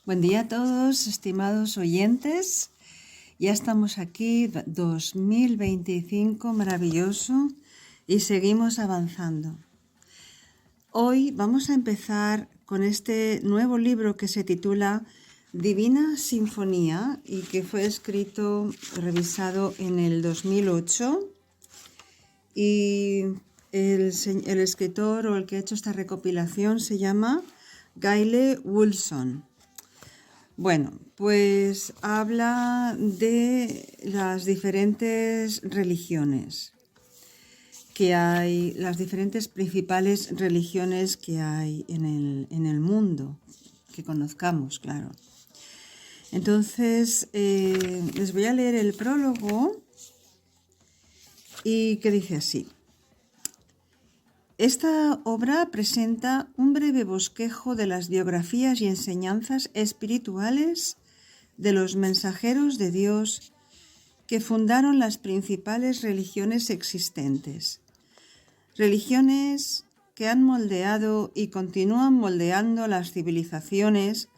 Buen día a todos, estimados oyentes. Ya estamos aquí, 2025, maravilloso, y seguimos avanzando. Hoy vamos a empezar con este nuevo libro que se titula Divina Sinfonía y que fue escrito, revisado en el 2008. Y el escritor o el que ha hecho esta recopilación se llama Gayle Wilson. Bueno, pues habla de las diferentes religiones que hay, las diferentes principales religiones que hay en el mundo, que conozcamos, claro. Entonces, les voy a leer el prólogo y que dice así. Esta obra presenta un breve bosquejo de las biografías y enseñanzas espirituales de los mensajeros de Dios que fundaron las principales religiones existentes. Religiones que han moldeado y continúan moldeando las civilizaciones,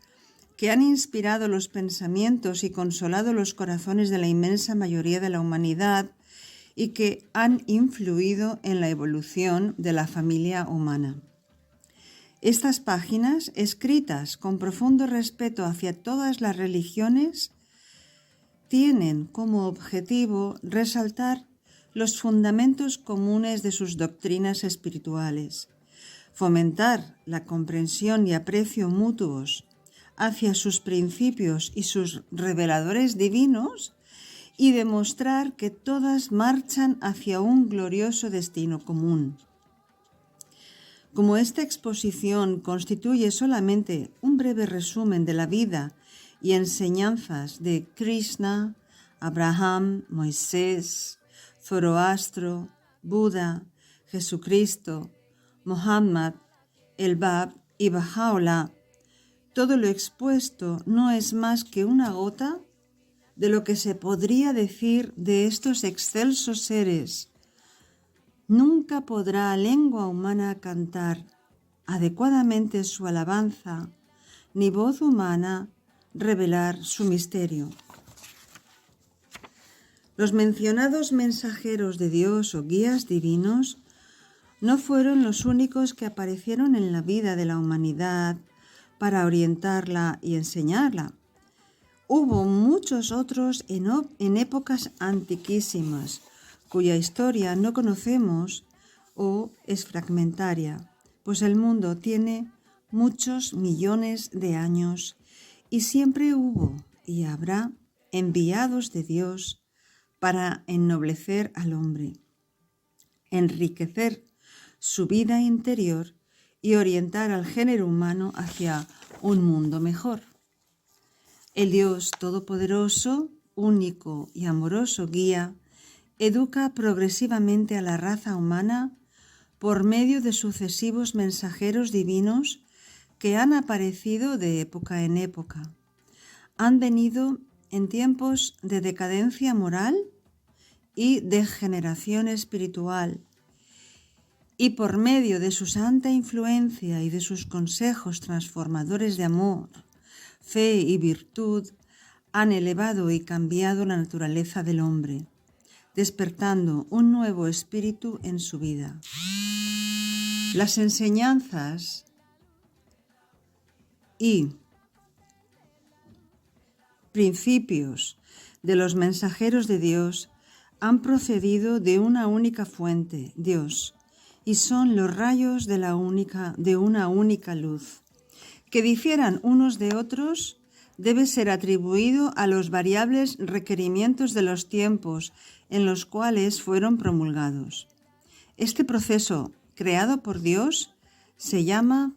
que han inspirado los pensamientos y consolado los corazones de la inmensa mayoría de la humanidad, y que han influido en la evolución de la familia humana. Estas páginas, escritas con profundo respeto hacia todas las religiones, tienen como objetivo resaltar los fundamentos comunes de sus doctrinas espirituales, fomentar la comprensión y aprecio mutuos hacia sus principios y sus reveladores divinos, y demostrar que todas marchan hacia un glorioso destino común. Como esta exposición constituye solamente un breve resumen de la vida y enseñanzas de Krishna, Abraham, Moisés, Zoroastro, Buda, Jesucristo, Mohammed, el Bab y Baha'u'lláh, todo lo expuesto no es más que una gota de lo que se podría decir de estos excelsos seres. Nunca podrá lengua humana cantar adecuadamente su alabanza, ni voz humana revelar su misterio. Los mencionados mensajeros de Dios o guías divinos no fueron los únicos que aparecieron en la vida de la humanidad para orientarla y enseñarla. Hubo muchos otros en épocas antiquísimas, cuya historia no conocemos o es fragmentaria, pues el mundo tiene muchos millones de años y siempre hubo y habrá enviados de Dios para ennoblecer al hombre, enriquecer su vida interior y orientar al género humano hacia un mundo mejor. El Dios Todopoderoso, único y amoroso guía, educa progresivamente a la raza humana por medio de sucesivos mensajeros divinos que han aparecido de época en época. Han venido en tiempos de decadencia moral y degeneración espiritual, y por medio de su santa influencia y de sus consejos transformadores de amor, fe y virtud, han elevado y cambiado la naturaleza del hombre, despertando un nuevo espíritu en su vida. Las enseñanzas y principios de los mensajeros de Dios han procedido de una única fuente, Dios, y son los rayos de una única luz. Que difieran unos de otros debe ser atribuido a los variables requerimientos de los tiempos en los cuales fueron promulgados. Este proceso, creado por Dios, se llama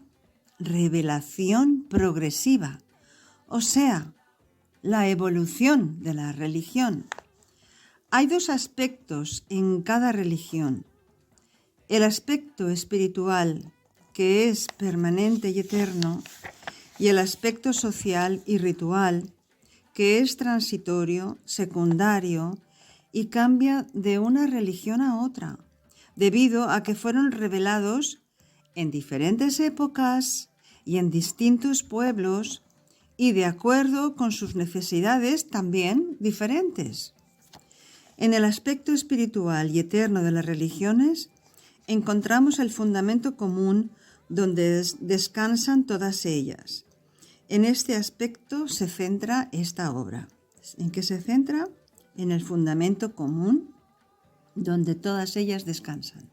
revelación progresiva, o sea, la evolución de la religión. Hay dos aspectos en cada religión. El aspecto espiritual, que es permanente y eterno, y el aspecto social y ritual, que es transitorio, secundario y cambia de una religión a otra, debido a que fueron revelados en diferentes épocas y en distintos pueblos y de acuerdo con sus necesidades también diferentes. En el aspecto espiritual y eterno de las religiones encontramos el fundamento común donde descansan todas ellas. En este aspecto se centra esta obra. ¿En qué se centra? En el fundamento común donde todas ellas descansan.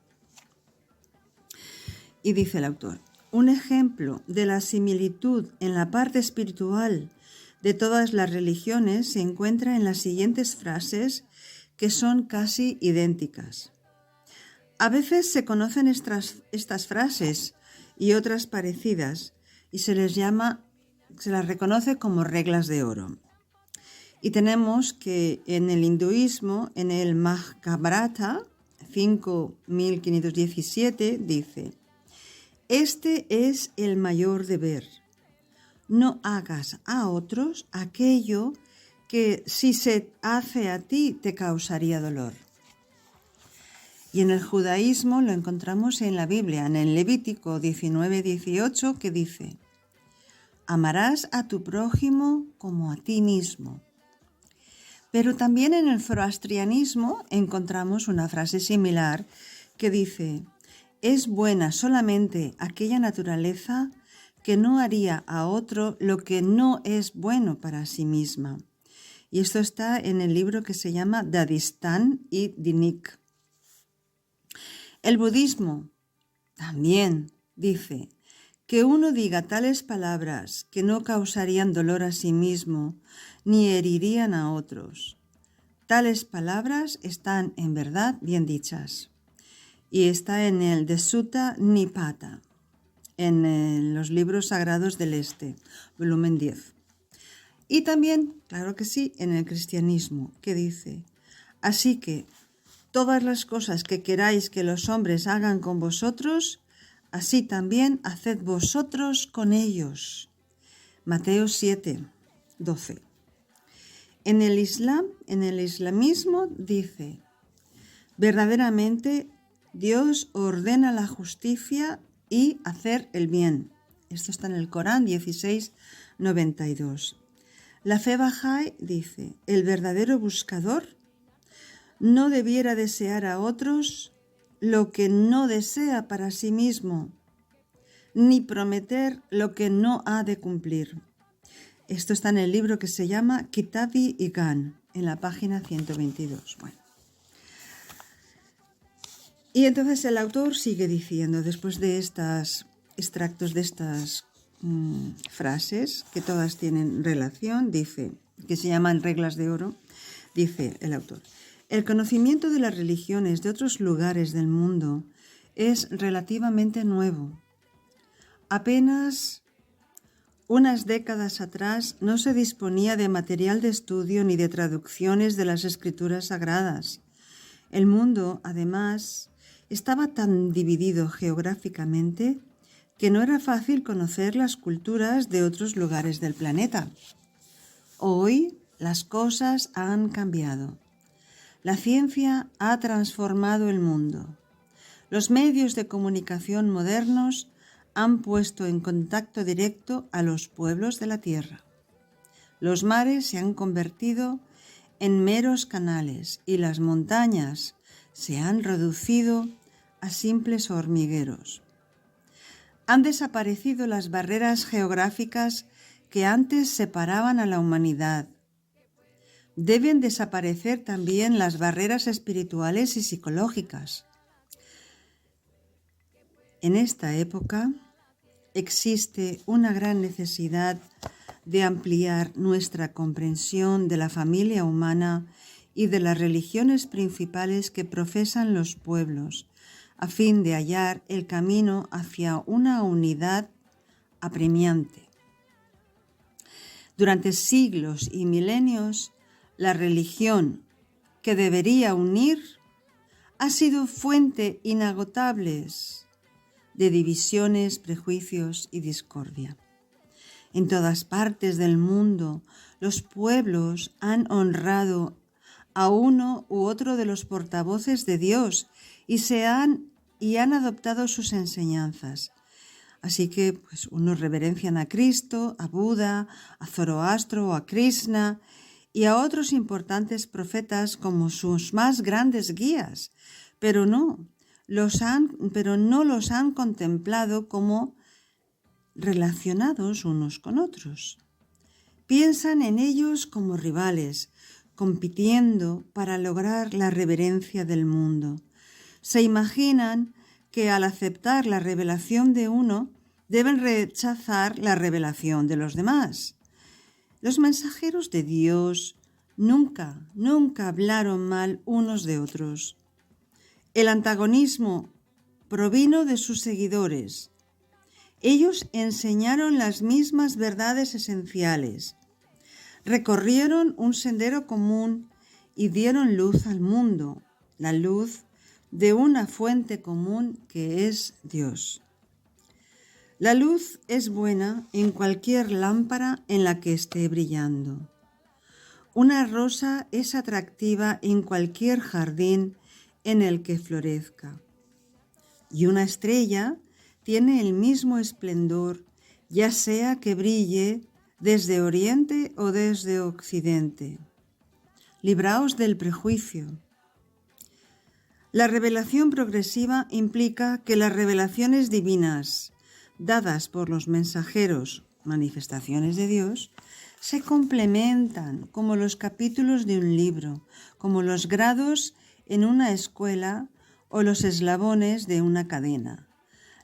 Y dice el autor, un ejemplo de la similitud en la parte espiritual de todas las religiones se encuentra en las siguientes frases que son casi idénticas. A veces se conocen estas frases y otras parecidas y se las reconoce como reglas de oro. Y tenemos que en el hinduismo, en el Mahabharata 5.517, dice: este es el mayor deber. No hagas a otros aquello que si se hace a ti te causaría dolor. Y en el judaísmo lo encontramos en la Biblia, en el Levítico 19:18, que dice: amarás a tu prójimo como a ti mismo. Pero también en el zoroastrianismo encontramos una frase similar que dice: es buena solamente aquella naturaleza que no haría a otro lo que no es bueno para sí misma. Y esto está en el libro que se llama Dadistán y Dinik. El budismo también dice que uno diga tales palabras que no causarían dolor a sí mismo ni herirían a otros. Tales palabras están en verdad bien dichas. Y está en el de Sutta Nipata, en los libros sagrados del Este, volumen 10. Y también, claro que sí, en el cristianismo, que dice: así que todas las cosas que queráis que los hombres hagan con vosotros, así también haced vosotros con ellos. Mateo 7:12. En el Islam, en el islamismo dice: verdaderamente Dios ordena la justicia y hacer el bien. Esto está en el Corán 16:92. La fe Bahá'í dice: el verdadero buscador no debiera desear a otros lo que no desea para sí mismo, ni prometer lo que no ha de cumplir. Esto está en el libro que se llama Kitab-i-Iqan, en la página 122. Bueno. Y entonces el autor sigue diciendo, después de estos extractos de estas frases, que todas tienen relación, dice, que se llaman reglas de oro, dice el autor: el conocimiento de las religiones de otros lugares del mundo es relativamente nuevo. Apenas unas décadas atrás no se disponía de material de estudio ni de traducciones de las escrituras sagradas. El mundo, además, estaba tan dividido geográficamente que no era fácil conocer las culturas de otros lugares del planeta. Hoy las cosas han cambiado. La ciencia ha transformado el mundo. Los medios de comunicación modernos han puesto en contacto directo a los pueblos de la tierra. Los mares se han convertido en meros canales y las montañas se han reducido a simples hormigueros. Han desaparecido las barreras geográficas que antes separaban a la humanidad. Deben desaparecer también las barreras espirituales y psicológicas. En esta época existe una gran necesidad de ampliar nuestra comprensión de la familia humana y de las religiones principales que profesan los pueblos, a fin de hallar el camino hacia una unidad apremiante. Durante siglos y milenios, la religión que debería unir ha sido fuente inagotable de divisiones, prejuicios y discordia. En todas partes del mundo, los pueblos han honrado a uno u otro de los portavoces de Dios y han adoptado sus enseñanzas. Así que pues, unos reverencian a Cristo, a Buda, a Zoroastro o a Krishna y a otros importantes profetas como sus más grandes guías, pero no los han contemplado como relacionados unos con otros. Piensan en ellos como rivales, compitiendo para lograr la reverencia del mundo. Se imaginan que al aceptar la revelación de uno, deben rechazar la revelación de los demás. Los mensajeros de Dios nunca hablaron mal unos de otros. El antagonismo provino de sus seguidores. Ellos enseñaron las mismas verdades esenciales, recorrieron un sendero común y dieron luz al mundo, la luz de una fuente común que es Dios. La luz es buena en cualquier lámpara en la que esté brillando. Una rosa es atractiva en cualquier jardín en el que florezca. Y una estrella tiene el mismo esplendor, ya sea que brille desde oriente o desde occidente. Libraos del prejuicio. La revelación progresiva implica que las revelaciones divinas dadas por los mensajeros, manifestaciones de Dios, se complementan como los capítulos de un libro, como los grados en una escuela o los eslabones de una cadena.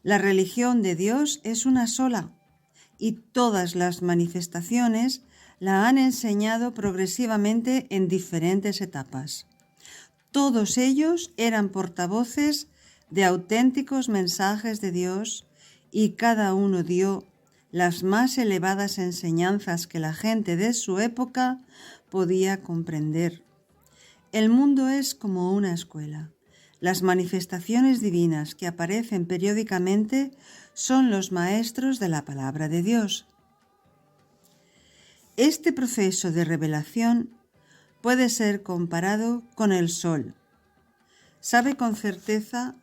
La religión de Dios es una sola y todas las manifestaciones la han enseñado progresivamente en diferentes etapas. Todos ellos eran portavoces de auténticos mensajes de Dios y cada uno dio las más elevadas enseñanzas que la gente de su época podía comprender. El mundo es como una escuela. Las manifestaciones divinas que aparecen periódicamente son los maestros de la palabra de Dios. Este proceso de revelación puede ser comparado con el sol. Sabe con certeza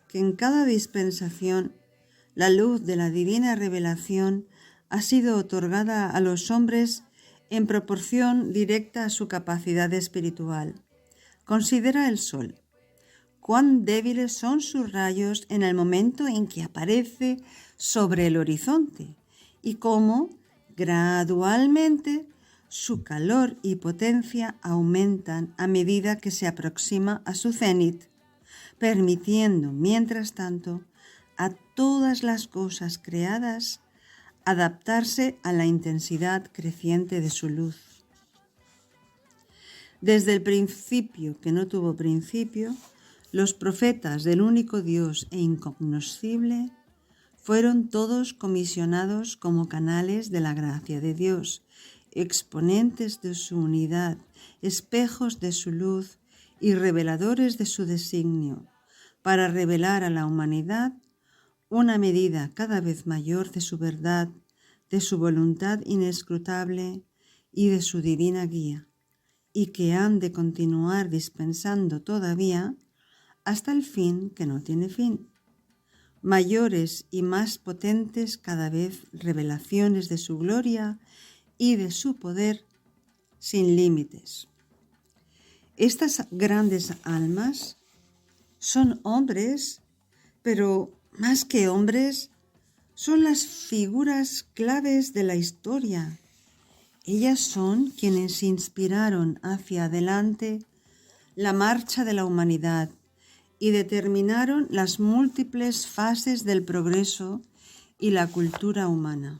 que en cada dispensación la luz de la divina revelación ha sido otorgada a los hombres en proporción directa a su capacidad espiritual. Considera el sol. Cuán débiles son sus rayos en el momento en que aparece sobre el horizonte y cómo, gradualmente, su calor y potencia aumentan a medida que se aproxima a su cenit, permitiendo, mientras tanto, a todas las cosas creadas adaptarse a la intensidad creciente de su luz. Desde el principio que no tuvo principio, los profetas del único Dios e incognoscible fueron todos comisionados como canales de la gracia de Dios, exponentes de su unidad, espejos de su luz y reveladores de su designio, para revelar a la humanidad una medida cada vez mayor de su verdad, de su voluntad inescrutable y de su divina guía, y que han de continuar dispensando todavía hasta el fin que no tiene fin. Mayores y más potentes cada vez revelaciones de su gloria y de su poder sin límites. Estas grandes almas son hombres, pero más que hombres, son las figuras claves de la historia. Ellas son quienes inspiraron hacia adelante la marcha de la humanidad y determinaron las múltiples fases del progreso y la cultura humana.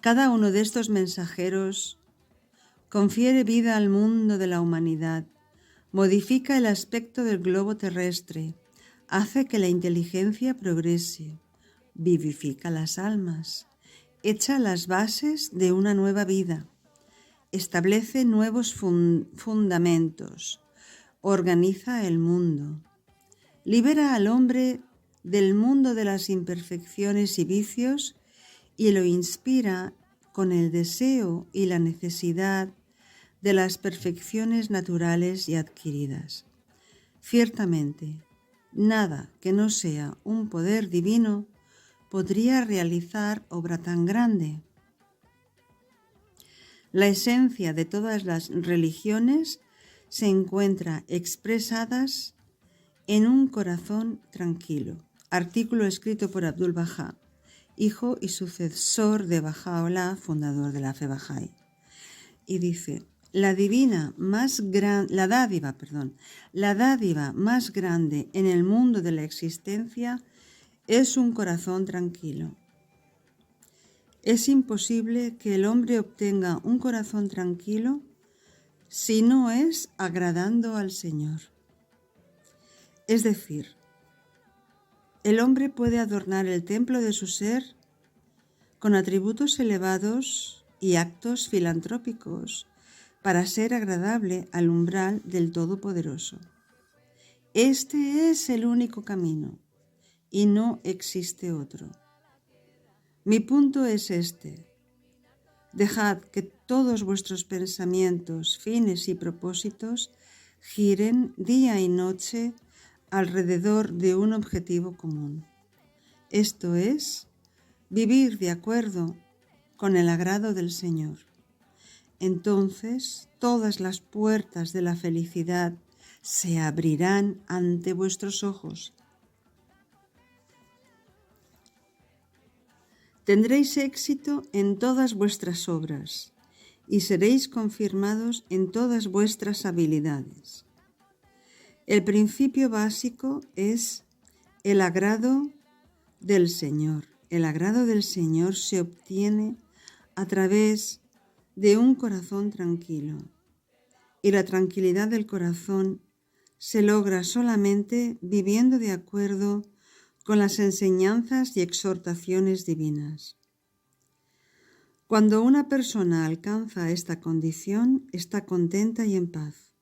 Cada uno de estos mensajeros confiere vida al mundo de la humanidad, modifica el aspecto del globo terrestre, hace que la inteligencia progrese, vivifica las almas, echa las bases de una nueva vida, establece nuevos fundamentos, organiza el mundo, libera al hombre del mundo de las imperfecciones y vicios y lo inspira con el deseo y la necesidad de las perfecciones naturales y adquiridas. Ciertamente, nada que no sea un poder divino podría realizar obra tan grande. La esencia de todas las religiones se encuentra expresadas en un corazón tranquilo. Artículo escrito por Abdul Baha, hijo y sucesor de Baha'u'lláh, fundador de la fe Bahá'í. Y dice: la dádiva más grande en el mundo de la existencia es un corazón tranquilo. Es imposible que el hombre obtenga un corazón tranquilo si no es agradando al Señor. Es decir, el hombre puede adornar el templo de su ser con atributos elevados y actos filantrópicos para ser agradable al umbral del Todopoderoso. Este es el único camino y no existe otro. Mi punto es este: dejad que todos vuestros pensamientos, fines y propósitos giren día y noche alrededor de un objetivo común. Esto es, vivir de acuerdo con el agrado del Señor. Entonces todas las puertas de la felicidad se abrirán ante vuestros ojos. Tendréis éxito en todas vuestras obras y seréis confirmados en todas vuestras habilidades. El principio básico es el agrado del Señor. El agrado del Señor se obtiene a través de un corazón tranquilo, y la tranquilidad del corazón se logra solamente viviendo de acuerdo con las enseñanzas y exhortaciones divinas. Cuando una persona alcanza esta condición, está contenta y en paz.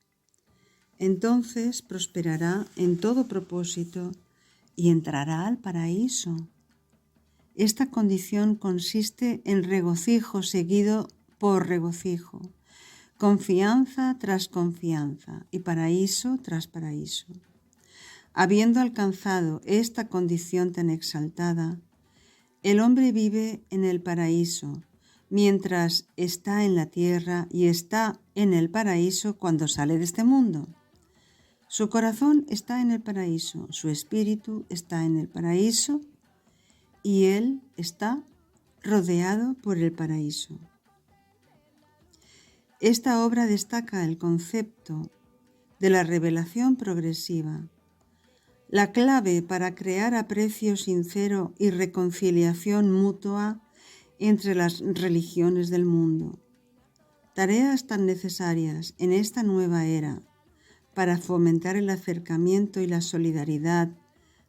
Entonces prosperará en todo propósito y entrará al paraíso. Esta condición consiste en regocijo seguido por regocijo, confianza tras confianza y paraíso tras paraíso. Habiendo alcanzado esta condición tan exaltada, el hombre vive en el paraíso mientras está en la tierra y está en el paraíso cuando sale de este mundo. Su corazón está en el paraíso, su espíritu está en el paraíso y él está rodeado por el paraíso. Esta obra destaca el concepto de la revelación progresiva, la clave para crear aprecio sincero y reconciliación mutua entre las religiones del mundo. Tareas tan necesarias en esta nueva era para fomentar el acercamiento y la solidaridad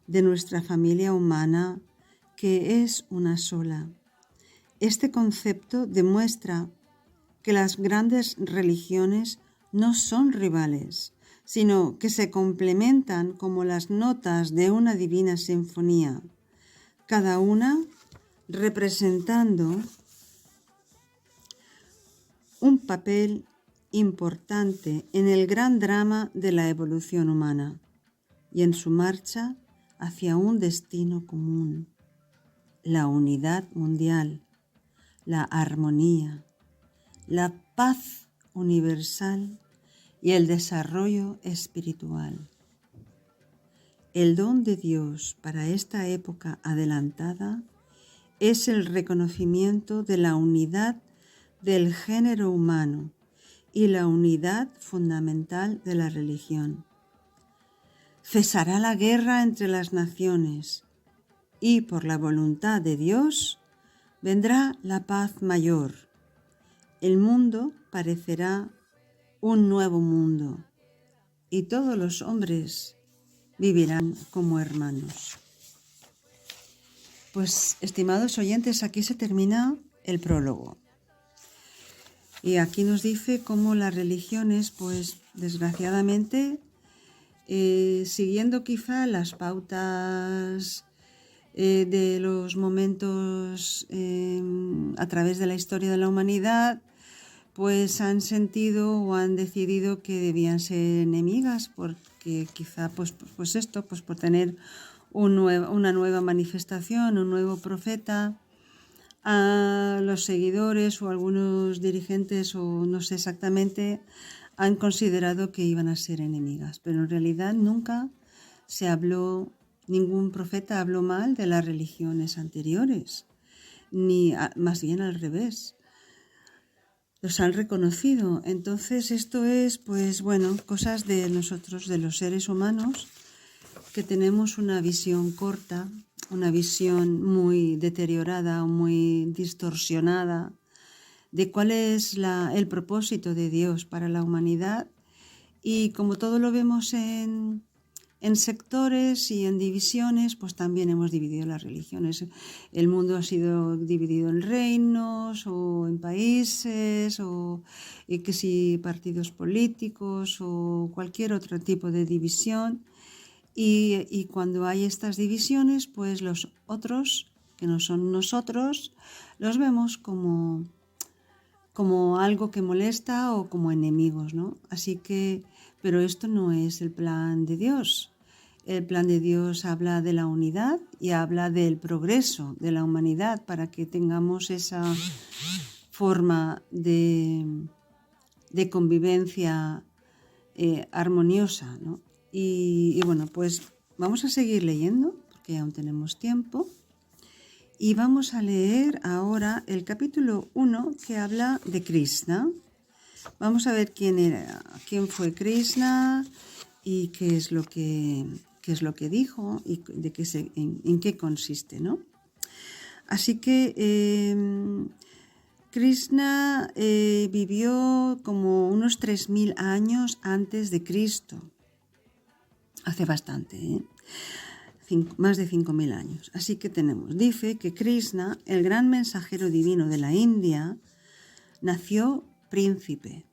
de nuestra familia humana, que es una sola. Este concepto demuestra que las grandes religiones no son rivales, sino que se complementan como las notas de una divina sinfonía, cada una representando un papel importante en el gran drama de la evolución humana y en su marcha hacia un destino común, la unidad mundial, la armonía, la paz universal y el desarrollo espiritual. El don de Dios para esta época adelantada es el reconocimiento de la unidad del género humano y la unidad fundamental de la religión. Cesará la guerra entre las naciones y, por la voluntad de Dios, vendrá la paz mayor. El mundo parecerá un nuevo mundo y todos los hombres vivirán como hermanos. Pues, estimados oyentes, aquí se termina el prólogo. Y aquí nos dice cómo las religiones, pues desgraciadamente, siguiendo quizá las pautas de los momentos a través de la historia de la humanidad, pues han sentido o han decidido que debían ser enemigas, porque quizá pues por tener una nueva manifestación, un nuevo profeta. A los seguidores o algunos dirigentes, o no sé exactamente, han considerado que iban a ser enemigas, pero en realidad nunca se habló, ningún profeta habló mal de las religiones anteriores, ni más bien al revés. Los han reconocido. Entonces esto es, pues bueno, cosas de nosotros, de los seres humanos, que tenemos una visión corta, una visión muy deteriorada o muy distorsionada de cuál es el propósito de Dios para la humanidad. Y como todo lo vemos en sectores y en divisiones, pues también hemos dividido las religiones. El mundo ha sido dividido en reinos o en países o que si partidos políticos o cualquier otro tipo de división. Y cuando hay estas divisiones, pues los otros, que no son nosotros, los vemos como algo que molesta o como enemigos, ¿no? Así que, pero esto no es el plan de Dios. El plan de Dios habla de la unidad y habla del progreso de la humanidad para que tengamos esa forma de convivencia armoniosa, ¿no? Y bueno, pues vamos a seguir leyendo, porque aún tenemos tiempo. Y vamos a leer ahora el capítulo 1 que habla de Krishna. Vamos a ver quién fue Krishna y qué es lo que dijo y en qué consiste, ¿no? Así que Krishna vivió como unos 3.000 años antes de Cristo. Hace bastante, más de 5.000 años. Así que dice que Krishna, el gran mensajero divino de la India, nació príncipe.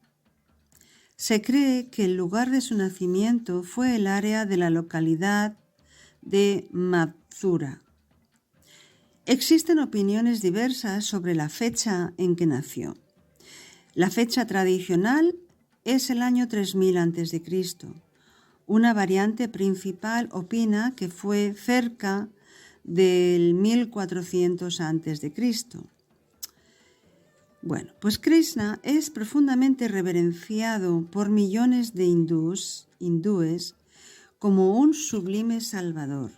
Se cree que el lugar de su nacimiento fue el área de la localidad de Mathura. Existen opiniones diversas sobre la fecha en que nació. La fecha tradicional es el año 3000 a.C. Una variante principal opina que fue cerca del 1400 a.C. Bueno, pues Krishna es profundamente reverenciado por millones de hindúes como un sublime salvador.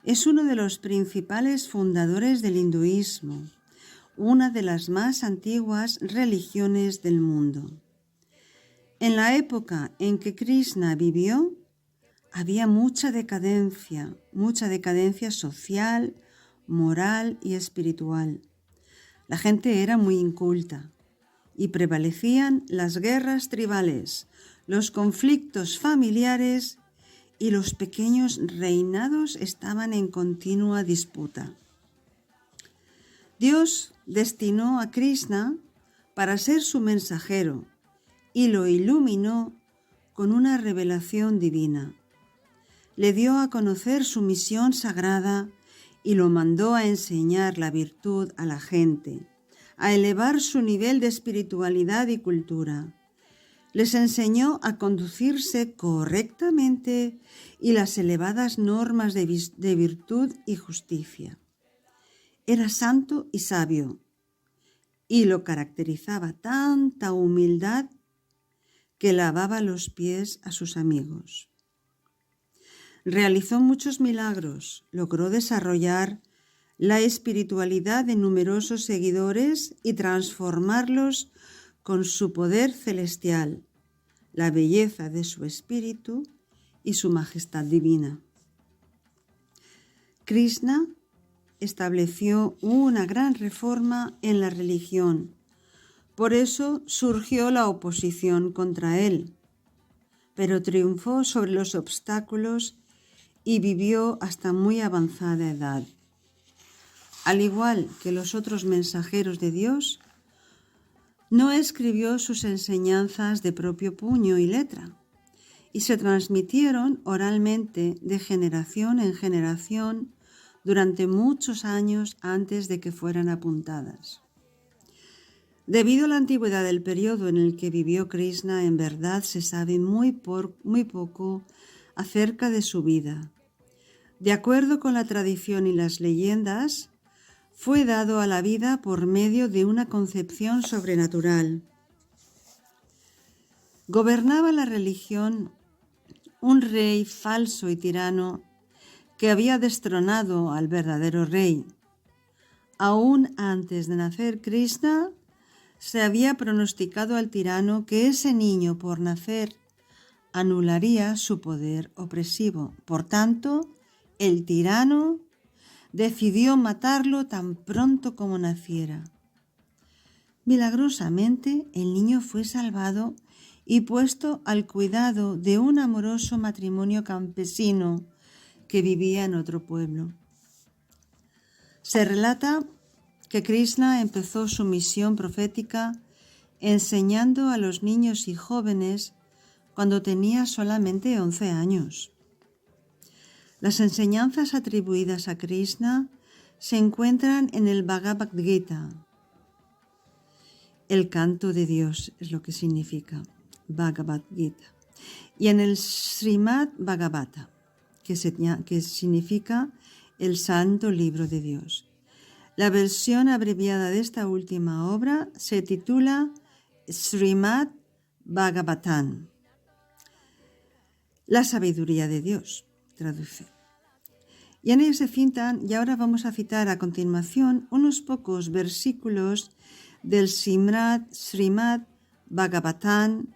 Es uno de los principales fundadores del hinduismo, una de las más antiguas religiones del mundo. En la época en que Krishna vivió, había mucha decadencia social, moral y espiritual. La gente era muy inculta y prevalecían las guerras tribales, los conflictos familiares y los pequeños reinados estaban en continua disputa. Dios destinó a Krishna para ser su mensajero y lo iluminó con una revelación divina. Le dio a conocer su misión sagrada y lo mandó a enseñar la virtud a la gente, a elevar su nivel de espiritualidad y cultura. Les enseñó a conducirse correctamente y las elevadas normas de virtud y justicia. Era santo y sabio, y lo caracterizaba tanta humildad que lavaba los pies a sus amigos. Realizó muchos milagros, logró desarrollar la espiritualidad de numerosos seguidores y transformarlos con su poder celestial, la belleza de su espíritu y su majestad divina. Krishna estableció una gran reforma en la religión. Por eso surgió la oposición contra él, pero triunfó sobre los obstáculos y vivió hasta muy avanzada edad. Al igual que los otros mensajeros de Dios, no escribió sus enseñanzas de propio puño y letra, y se transmitieron oralmente de generación en generación durante muchos años antes de que fueran apuntadas. Debido a la antigüedad del periodo en el que vivió Krishna, en verdad se sabe muy poco acerca de su vida. De acuerdo con la tradición y las leyendas, fue dado a la vida por medio de una concepción sobrenatural. Gobernaba la religión un rey falso y tirano que había destronado al verdadero rey. Aún antes de nacer Krishna, se había pronosticado al tirano que ese niño por nacer anularía su poder opresivo. Por tanto, el tirano decidió matarlo tan pronto como naciera. Milagrosamente, el niño fue salvado y puesto al cuidado de un amoroso matrimonio campesino que vivía en otro pueblo. Se relata que Krishna empezó su misión profética enseñando a los niños y jóvenes cuando tenía solamente 11 años. Las enseñanzas atribuidas a Krishna se encuentran en el Bhagavad Gita. El canto de Dios es lo que significa Bhagavad Gita. Y en el Srimad Bhagavata, que significa el Santo Libro de Dios. La versión abreviada de esta última obra se titula Srimad Bhagavatam. La sabiduría de Dios, traduce. Y en ello se citan, y ahora vamos a citar a continuación, unos pocos versículos del Srimad Bhagavatam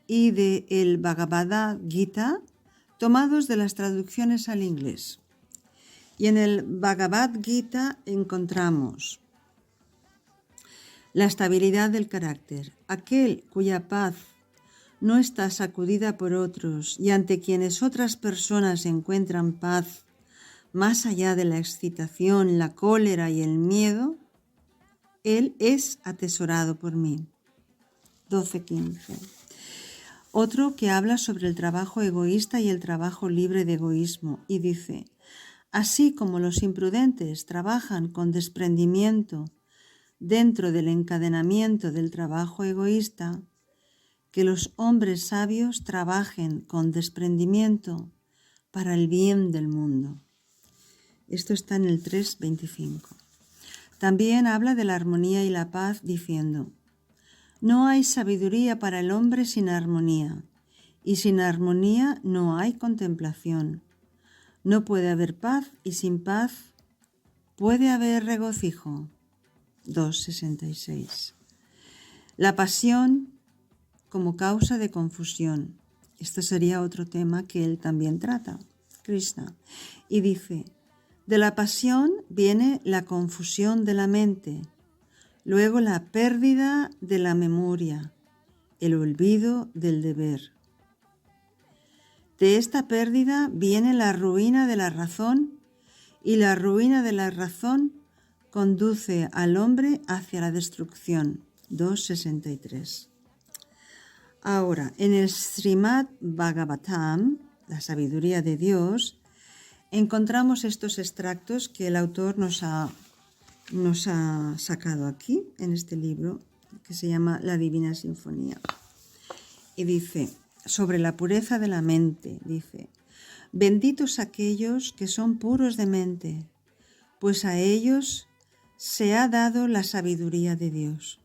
y del Bhagavad Gita, tomados de las traducciones al inglés. Y en el Bhagavad Gita encontramos la estabilidad del carácter. Aquel cuya paz no está sacudida por otros y ante quienes otras personas encuentran paz más allá de la excitación, la cólera y el miedo, él es atesorado por mí. 12:15. Otro que habla sobre el trabajo egoísta y el trabajo libre de egoísmo y dice: así como los imprudentes trabajan con desprendimiento dentro del encadenamiento del trabajo egoísta, que los hombres sabios trabajen con desprendimiento para el bien del mundo. Esto está en el 3:25. También habla de la armonía y la paz diciendo: no hay sabiduría para el hombre sin armonía, y sin armonía no hay contemplación. No puede haber paz y sin paz puede haber regocijo. 2:66. La pasión como causa de confusión. Esto sería otro tema que él también trata, Krishna. Y dice: de la pasión viene la confusión de la mente, luego la pérdida de la memoria, el olvido del deber. De esta pérdida viene la ruina de la razón, y la ruina de la razón conduce al hombre hacia la destrucción. 2:63. Ahora, en el Srimad Bhagavatam, la sabiduría de Dios, encontramos estos extractos que el autor nos ha sacado aquí, en este libro, que se llama La Divina Sinfonía. Y dice, sobre la pureza de la mente, dice: benditos aquellos que son puros de mente, pues a ellos se ha dado la sabiduría de Dios.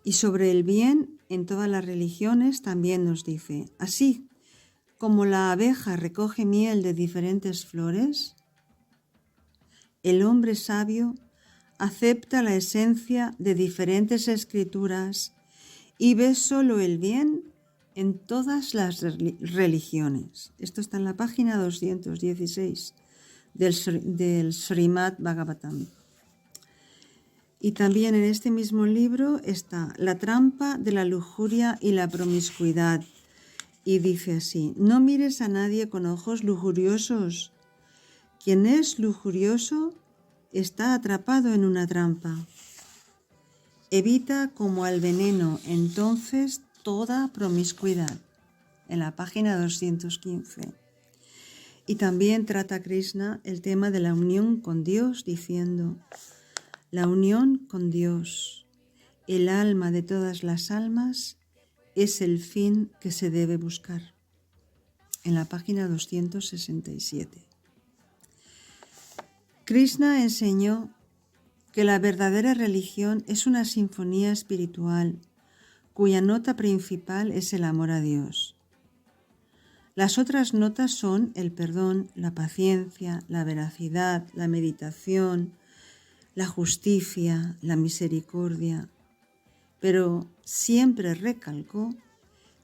Y sobre el bien en todas las religiones también nos dice: así como la abeja recoge miel de diferentes flores, el hombre sabio acepta la esencia de diferentes escrituras y ve solo el bien en todas las religiones. Esto está en la página 216 del Srimad Bhagavatam. Y también en este mismo libro está la trampa de la lujuria y la promiscuidad. Y dice así: no mires a nadie con ojos lujuriosos. Quien es lujurioso está atrapado en una trampa. Evita como al veneno entonces toda promiscuidad. En la página 215. Y también trata Krishna el tema de la unión con Dios diciendo: la unión con Dios, el alma de todas las almas, es el fin que se debe buscar. en la página 267. Krishna enseñó que la verdadera religión es una sinfonía espiritual cuya nota principal es el amor a Dios. Las otras notas son el perdón, la paciencia, la veracidad, la meditación, la justicia, la misericordia. Pero siempre recalcó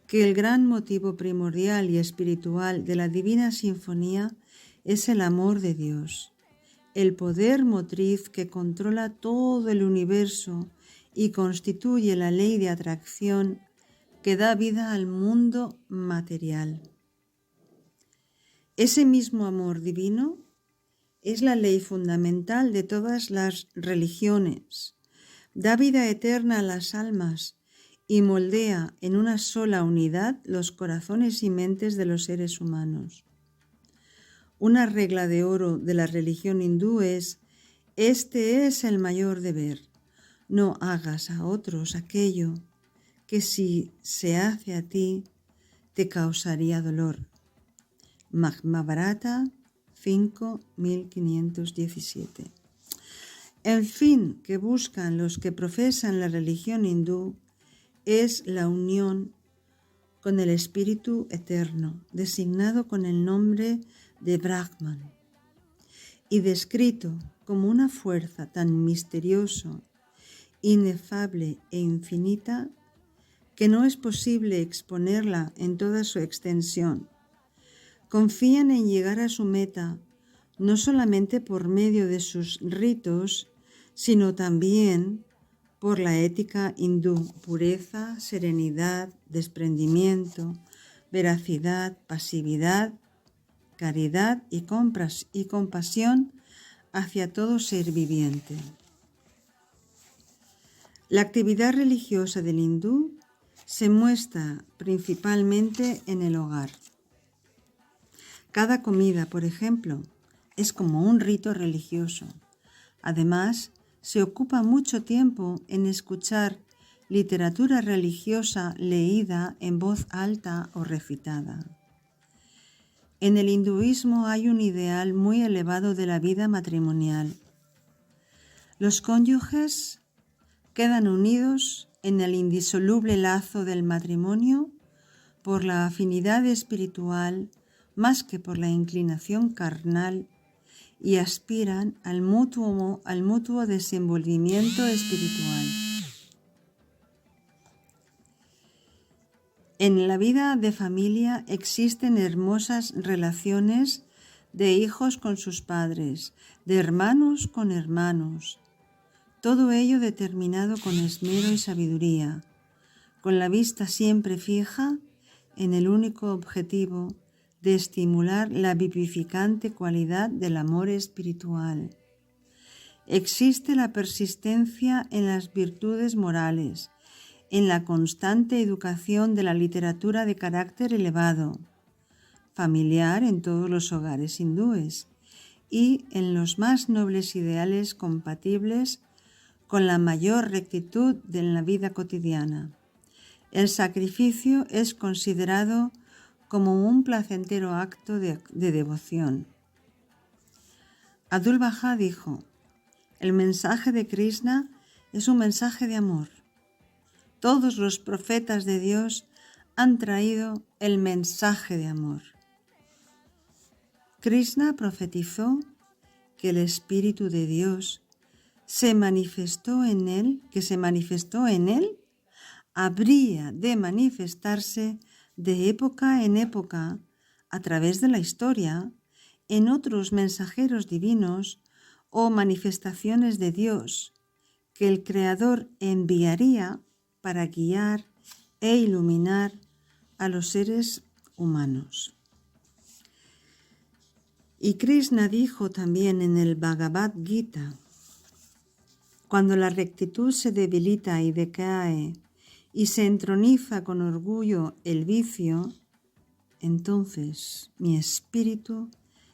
que el gran motivo primordial y espiritual de la Divina Sinfonía es el amor de Dios, el poder motriz que controla todo el universo y constituye la ley de atracción que da vida al mundo material. Ese mismo amor divino es la ley fundamental de todas las religiones, da vida eterna a las almas y moldea en una sola unidad los corazones y mentes de los seres humanos. Una regla de oro de la religión hindú es: este es el mayor deber, no hagas a otros aquello que si se hace a ti te causaría dolor. Mahabharata 5.1517. El fin que buscan los que profesan la religión hindú es la unión con el Espíritu Eterno, designado con el nombre de Brahman, y descrito como una fuerza tan misteriosa, inefable e infinita que no es posible exponerla en toda su extensión. Confían en llegar a su meta no solamente por medio de sus ritos, sino también por la ética hindú: pureza, serenidad, desprendimiento, veracidad, pasividad, caridad y compasión hacia todo ser viviente. La actividad religiosa del hindú se muestra principalmente en el hogar. Cada comida, por ejemplo, es como un rito religioso. Además, se ocupa mucho tiempo en escuchar literatura religiosa leída en voz alta o recitada. En el hinduismo hay un ideal muy elevado de la vida matrimonial. Los cónyuges quedan unidos en el indisoluble lazo del matrimonio por la afinidad espiritual más que por la inclinación carnal, y aspiran al mutuo desenvolvimiento espiritual. En la vida de familia existen hermosas relaciones de hijos con sus padres, de hermanos con hermanos, todo ello determinado con esmero y sabiduría, con la vista siempre fija en el único objetivo de estimular la vivificante cualidad del amor espiritual. Existe la persistencia en las virtudes morales, en la constante educación de la literatura de carácter elevado, familiar en todos los hogares hindúes, y en los más nobles ideales compatibles con la mayor rectitud de la vida cotidiana. El sacrificio es considerado como un placentero acto de devoción. Abdul-Bahá dijo: el mensaje de Krishna es un mensaje de amor. Todos los profetas de Dios han traído el mensaje de amor. Krishna profetizó que el Espíritu de Dios que se manifestó en él, habría de manifestarse de época en época, a través de la historia, en otros mensajeros divinos o manifestaciones de Dios que el Creador enviaría para guiar e iluminar a los seres humanos. Y Krishna dijo también en el Bhagavad Gita: cuando la rectitud se debilita y decae y se entroniza con orgullo el vicio, entonces mi espíritu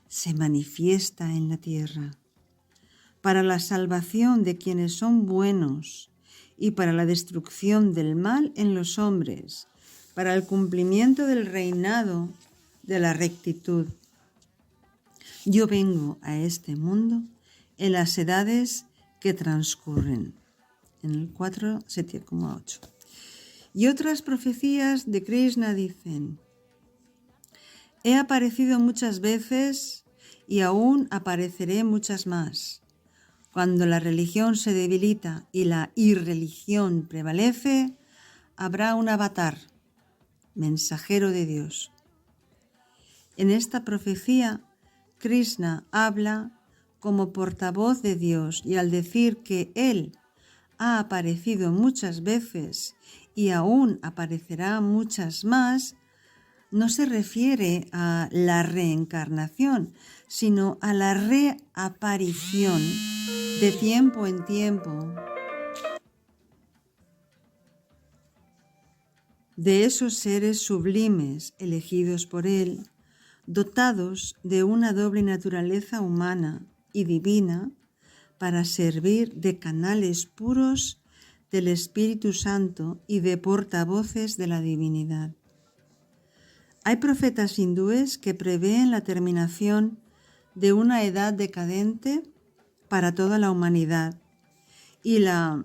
se manifiesta en la tierra, para la salvación de quienes son buenos y para la destrucción del mal en los hombres, para el cumplimiento del reinado de la rectitud. Yo vengo a este mundo en las edades que transcurren. En el 4.7,8. Y otras profecías de Krishna dicen: he aparecido muchas veces y aún apareceré muchas más. Cuando la religión se debilita y la irreligión prevalece, habrá un avatar, mensajero de Dios. En esta profecía, Krishna habla como portavoz de Dios y al decir que Él ha aparecido muchas veces y aún aparecerá muchas más, no se refiere a la reencarnación, sino a la reaparición de tiempo en tiempo de esos seres sublimes elegidos por Él, dotados de una doble naturaleza humana y divina, para servir de canales puros del Espíritu Santo y de portavoces de la divinidad. Hay profetas hindúes que prevén la terminación de una edad decadente para toda la humanidad y la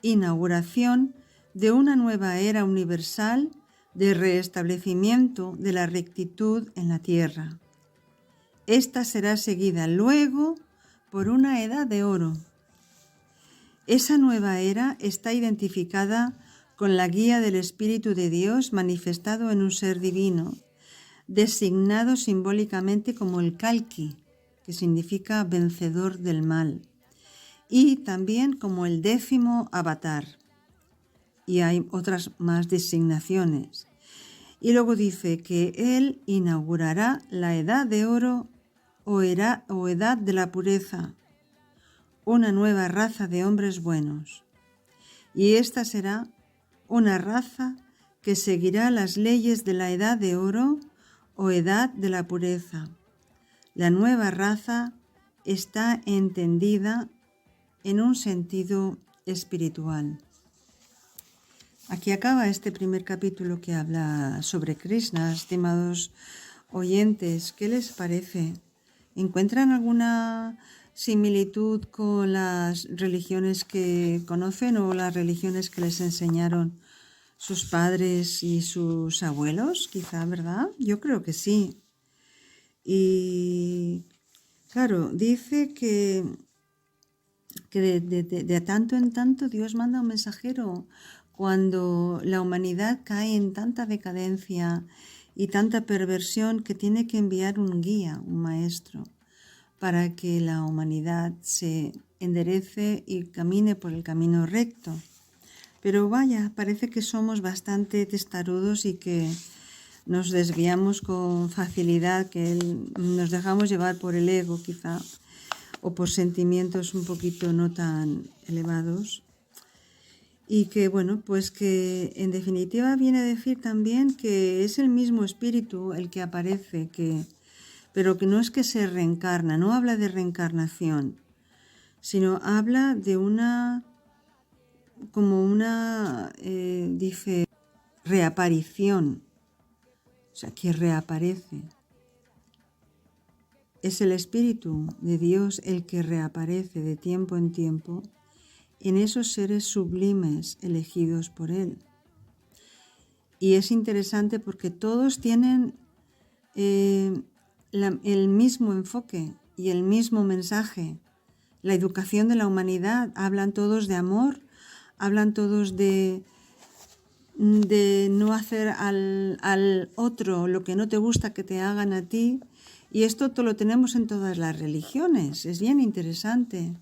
inauguración de una nueva era universal de restablecimiento de la rectitud en la tierra. Esta será seguida luego por una edad de oro. Esa nueva era está identificada con la guía del Espíritu de Dios manifestado en un ser divino, designado simbólicamente como el Kalki, que significa vencedor del mal, y también como el 10º avatar. Y hay otras más designaciones. Y luego dice que Él inaugurará la edad de oro o edad de la pureza, una nueva raza de hombres buenos. Y esta será una raza que seguirá las leyes de la edad de oro o edad de la pureza. La nueva raza está entendida en un sentido espiritual. Aquí acaba este primer capítulo que habla sobre Krishna. Estimados oyentes, ¿qué les parece? ¿Encuentran alguna similitud con las religiones que conocen o las religiones que les enseñaron sus padres y sus abuelos? Quizá, ¿verdad? Yo creo que sí. Y claro, dice que de tanto en tanto Dios manda un mensajero. Cuando la humanidad cae en tanta decadencia y tanta perversión, que tiene que enviar un guía, un maestro, para que la humanidad se enderece y camine por el camino recto. Pero vaya, parece que somos bastante testarudos y que nos desviamos con facilidad, que nos dejamos llevar por el ego quizá, o por sentimientos un poquito no tan elevados. Y que, bueno, pues que en definitiva viene a decir también que es el mismo espíritu el que aparece, pero que no es que se reencarna, no habla de reencarnación, sino habla de dice, reaparición, o sea, que reaparece. Es el Espíritu de Dios el que reaparece de tiempo en tiempo en esos seres sublimes elegidos por Él. Y es interesante porque todos tienen el mismo enfoque y el mismo mensaje. La educación de la humanidad, hablan todos de amor, hablan todos de no hacer al otro lo que no te gusta que te hagan a ti. Y esto lo tenemos en todas las religiones. Es bien interesante.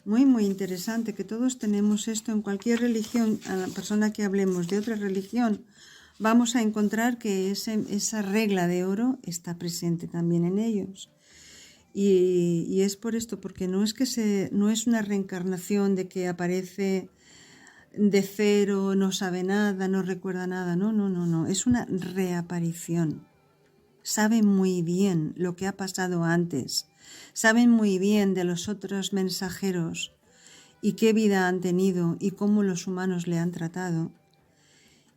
Muy, muy interesante que todos tenemos esto en cualquier religión. A la persona que hablemos de otra religión, vamos a encontrar que esa regla de oro está presente también en ellos. Y es por esto, porque no es una reencarnación de que aparece de cero, no sabe nada, no recuerda nada. No. Es una reaparición. Sabe muy bien lo que ha pasado antes. Saben muy bien de los otros mensajeros y qué vida han tenido y cómo los humanos le han tratado.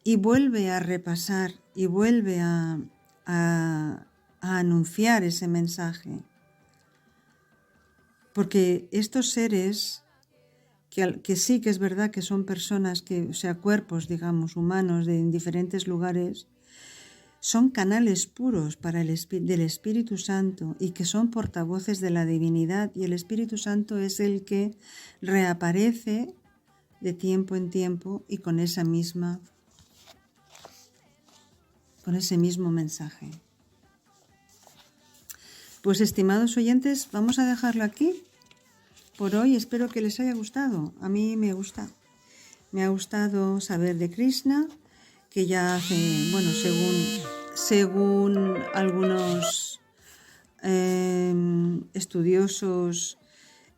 Y vuelve a repasar y vuelve a a anunciar ese mensaje. Porque estos seres, que sí que es verdad que son personas, o sea, cuerpos, digamos, humanos en diferentes lugares, son canales puros del Espíritu Santo y que son portavoces de la divinidad, y el Espíritu Santo es el que reaparece de tiempo en tiempo y con ese mismo mensaje. Pues, estimados oyentes, vamos a dejarlo aquí por hoy. Espero que les haya gustado. A mí me gusta. Me ha gustado saber de Krishna, que ya hace, bueno, según algunos estudiosos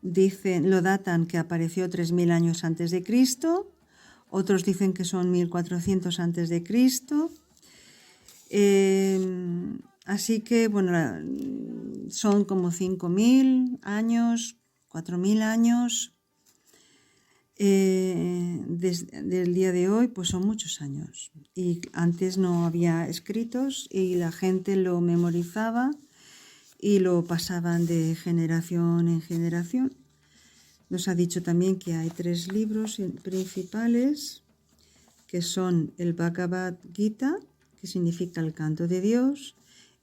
lo datan que apareció 3000 años antes de Cristo, otros dicen que son 1400 antes de Cristo. Así que, bueno, son como 5000 años, 4000 años. Desde el día de hoy, pues son muchos años. Y antes no había escritos y la gente lo memorizaba y lo pasaban de generación en generación. Nos ha dicho también que hay 3 libros principales, que son el Bhagavad Gita, que significa el canto de Dios,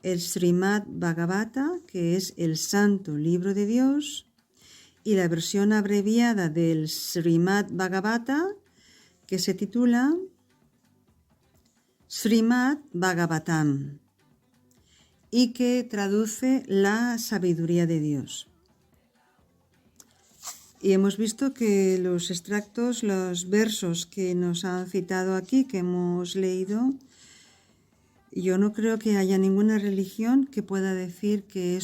el Srimad Bhagavata, que es el santo libro de Dios, y la versión abreviada del Srimad Bhagavata, que se titula Srimad Bhagavatam y que traduce la sabiduría de Dios. Y hemos visto que los extractos, los versos que nos han citado aquí, que hemos leído, yo no creo que haya ninguna religión que pueda decir que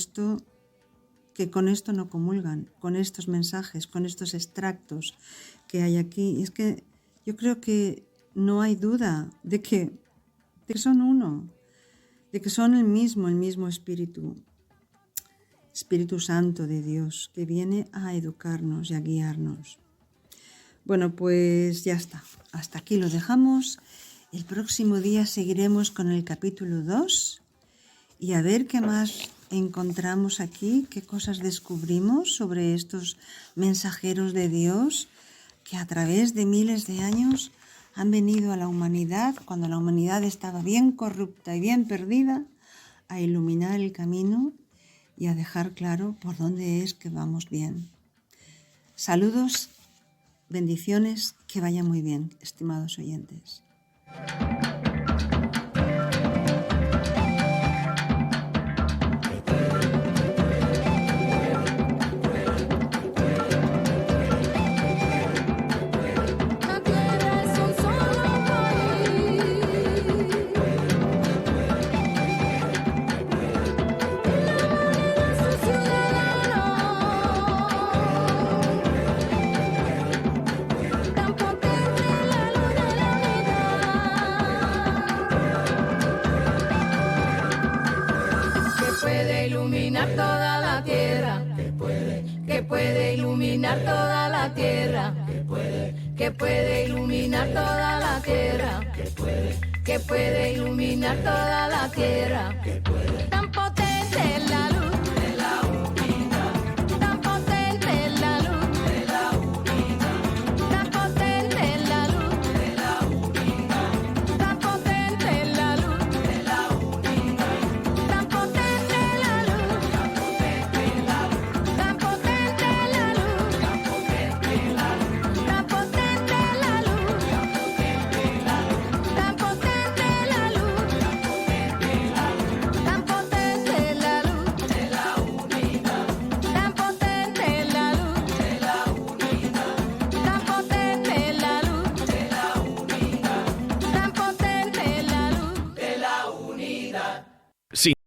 con esto no comulgan, con estos mensajes, con estos extractos que hay aquí. Es que yo creo que no hay duda de que son uno, de que son el mismo Espíritu Santo de Dios, que viene a educarnos y a guiarnos. Bueno, pues ya está. Hasta aquí lo dejamos. El próximo día seguiremos con el capítulo 2 y a ver qué más encontramos aquí, qué cosas descubrimos sobre estos mensajeros de Dios que a través de miles de años han venido a la humanidad, cuando la humanidad estaba bien corrupta y bien perdida, a iluminar el camino y a dejar claro por dónde es que vamos bien. Saludos, bendiciones, que vaya muy bien, estimados oyentes. Que puede iluminar toda la tierra, que puede iluminar toda la tierra, tan potente es la luz de la unidad, tan potente es la luz de la unidad, tan potente es la luz de la unidad, tan potente es la luz de la unidad, tan potente es la luz, tan potente es la luz, tan potente es la luz, tan potente es la luz, tan potente es la luz, tan potente es la luz de la unidad, tan potente es la luz de la unidad, tan potente es la luz de la unidad, tan potente es la luz de la unidad.